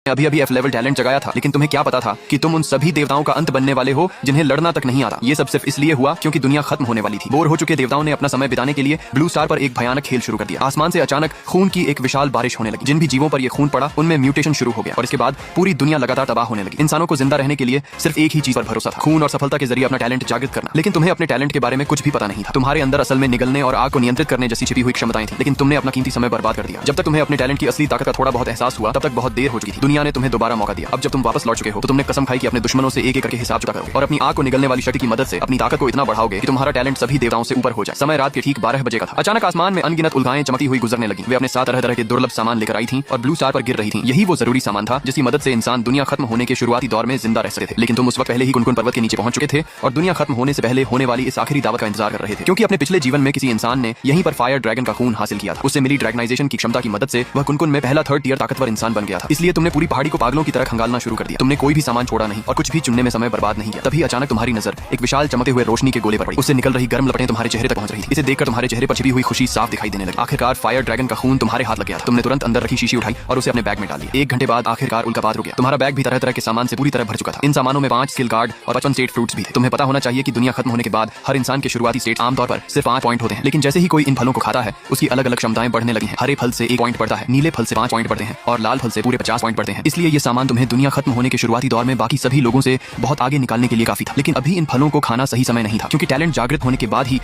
अभी अभी F level talent जगाया था, लेकिन तुम्हें क्या पता था कि तुम उन सभी देवताओं का अंत बनने वाले हो जिन्हें लड़ना तक नहीं आता। ये सब सिर्फ इसलिए हुआ क्योंकि दुनिया खत्म होने वाली थी। बोर हो चुके देवताओं ने अपना समय बिताने के लिए ब्लू स्टार पर एक भयानक खेल शुरू कर दिया। आसमान से अचानक खून की एक विशाल बारिश होने लगी। जिन भी जीवों पर यह खून पड़ा उनमें म्यूटेशन शुरू हो गया और इसके बाद पूरी दुनिया लगातार तबाह होने लगी। इंसानों को जिंदा रहने के लिए सिर्फ एक ही चीज पर भरोसा था, खून और सफलता के जरिए अपना टैलेंट जागृत करना। लेकिन तुम्हें अपने टैलेंट के बारे में कुछ भी पता नहीं था। तुम्हारे अंदर असल में निगलने और आग को नियंत्रित करने जैसी छिपी हुई क्षमताएं थी, लेकिन तुमने अपना कीमती समय बर्बाद कर दिया। जब तक तुम्हें अपने टैलेंट की असली ताकत का थोड़ा बहुत एहसास हुआ तब तक बहुत देर हो चुकी थी। दुनिया ने तुम्हें दोबारा मौका दिया। अब जब तुम वापस लौट चुके हो तो तुमने कसम खाई कि अपने दुश्मनों से एक एक करके हिसाब चुका करोगे और अपनी आग को निगलने वाली शक्ति की मदद से अपनी ताकत को इतना बढ़ाओगे कि तुम्हारा टैलेंट सभी देवताओं से ऊपर हो जाए। समय रात के ठीक 12 बजे का था। अचानक आसमान में अनगिनत उल्काएं चमकती हुई गुजरने लगी। वे अपने साथ तरह तरह के दुर्लभ सामान लेकर आई थीं और ब्लू स्टार पर गिर रही थीं। यही वो जरूरी सामान था जिसकी मदद से इंसान दुनिया खत्म होने के शुरुआती दौर में जिंदा रह सकते थे। लेकिन तुम उस वक्त पहले ही कुनकुन पर्वत के नीचे पहुंच चुके थे और दुनिया खत्म होने से पहले होने वाली इस आखिरी दावत का इंतजार कर रहे थे, क्योंकि अपने पिछले जीवन में किसी इंसान ने यहीं पर फायर ड्रैगन का खून हासिल किया था। उससे मिली ड्रैगनाइजेशन की क्षमता की मदद से वह कुनकुन में पहला 3rd टियर ताकतवर इंसान बन गया था। इसलिए तुमने पूरी पहाड़ी को पागलों की तरह खंगालना शुरू कर दिया। तुमने कोई भी सामान छोड़ा नहीं और कुछ भी चुनने में समय बर्बाद नहीं किया। तभी अचानक तुम्हारी नजर एक विशाल चमकते हुए रोशनी के गोले पर पड़ी। उससे निकल रही गर्म लपटें तुम्हारे चेहरे तक पहुंच रही थी। इसे देखकर तुम्हारे चेहरे पर छिपी हुई खुशी साफ दिखाई देने लगी। आखिरकार फायर ड्रैगन का खून तुम्हारे हाथ लग गया था। तुमने तुरंत अंदर रखी शीशी उठाई और उसे अपने बैग में डाल दिया। 1 घंटे बाद आखिरकार उल्कापात रुक गया। तुम्हारा बैग भी तरह तरह के सामान से पूरी तरह भर चुका था। इन सामानों में 5 स्किल कार्ड और 55 स्टेट फ्रूट्स भी थे। तुम्हें पता होना चाहिए कि दुनिया खत्म होने के बाद हर इंसान के शुरुआती स्टेट आमतौर पर सिर्फ 5 पॉइंट होते हैं, लेकिन जैसे ही कोई इन फलों को खाता है उसकी अलग अलग क्षमताएं बढ़ने लगी हैं। हरे फल से 1 पॉइंट बढ़ता है, नीले फल से 5 पॉइंट बढ़ते हैं और लाल फल से पूरे 50 पॉइंट बढ़ते हैं। इसलिए ये सामान तुम्हें दुनिया खत्म होने के शुरुआती दौर में बाकी सभी लोगों से बहुत आगे निकालने के लिए काफी था। लेकिन अभी इन फलों को खाना सही समय नहीं था, क्योंकि टैलेंट जागृत होने के बाद ही